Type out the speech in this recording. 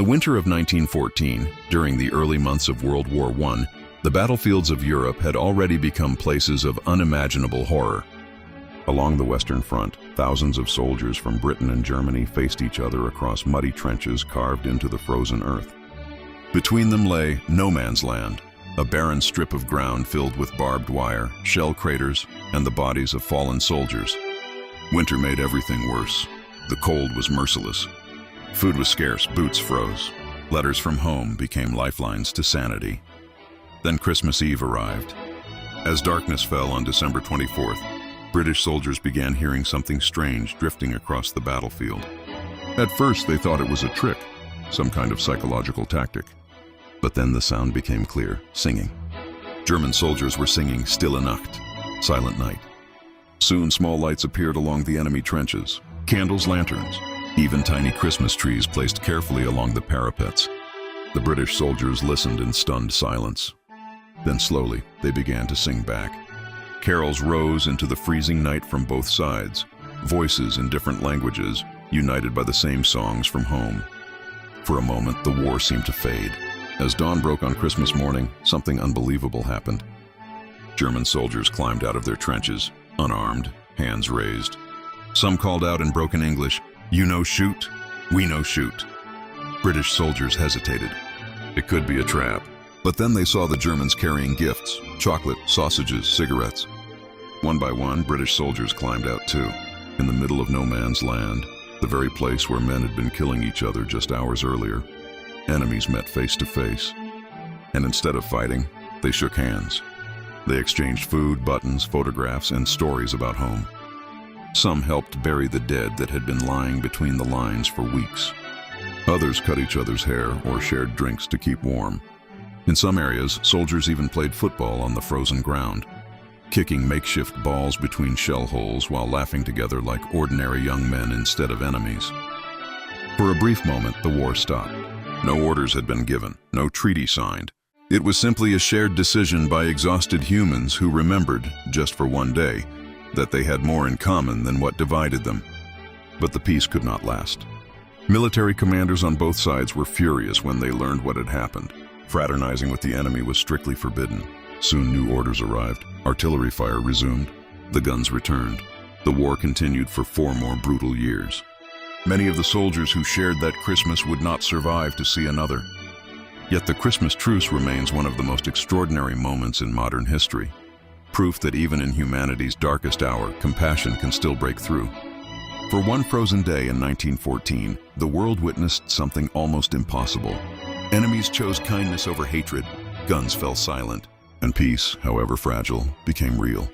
the winter of 1914, during the early months of World War I, the battlefields of Europe had already become places of unimaginable horror. Along the Western Front, thousands of soldiers from Britain and Germany faced each other across muddy trenches carved into the frozen earth. Between them lay no man's land, a barren strip of ground filled with barbed wire, shell craters, and the bodies of fallen soldiers. Winter made everything worse. The cold was merciless. Food was scarce, boots froze. Letters from home became lifelines to sanity. Then Christmas Eve arrived. As darkness fell on December 24th, British soldiers began hearing something strange drifting across the battlefield. At first, they thought it was a trick, some kind of psychological tactic. But then the sound became clear, singing. German soldiers were singing Stille Nacht, Silent Night. Soon small lights appeared along the enemy trenches, candles, lanterns, even tiny Christmas trees placed carefully along the parapets. The British soldiers listened in stunned silence. Then slowly, they began to sing back. Carols rose into the freezing night from both sides, voices in different languages, united by the same songs from home. For a moment, the war seemed to fade. As dawn broke on Christmas morning, something unbelievable happened. German soldiers climbed out of their trenches, unarmed, hands raised. Some called out in broken English, "You know shoot, we know shoot." British soldiers hesitated. It could be a trap. But then they saw the Germans carrying gifts, chocolate, sausages, cigarettes. One by one, British soldiers climbed out too, in the middle of no man's land, the very place where men had been killing each other just hours earlier. Enemies met face to face. And instead of fighting, they shook hands. They exchanged food, buttons, photographs, and stories about home. Some helped bury the dead that had been lying between the lines for weeks. Others cut each other's hair or shared drinks to keep warm. In some areas, soldiers even played football on the frozen ground, kicking makeshift balls between shell holes while laughing together like ordinary young men instead of enemies. For a brief moment, the war stopped. No orders had been given, no treaty signed. It was simply a shared decision by exhausted humans who remembered, just for one day, that they had more in common than what divided them. But the peace could not last. Military commanders on both sides were furious when they learned what had happened. Fraternizing with the enemy was strictly forbidden. Soon new orders arrived. Artillery fire resumed. The guns returned. The war continued for 4 more brutal years. Many of the soldiers who shared that Christmas would not survive to see another. Yet the Christmas Truce remains one of the most extraordinary moments in modern history. Proof that even in humanity's darkest hour, compassion can still break through. For one frozen day in 1914, the world witnessed something almost impossible. Enemies chose kindness over hatred, guns fell silent, and peace, however fragile, became real.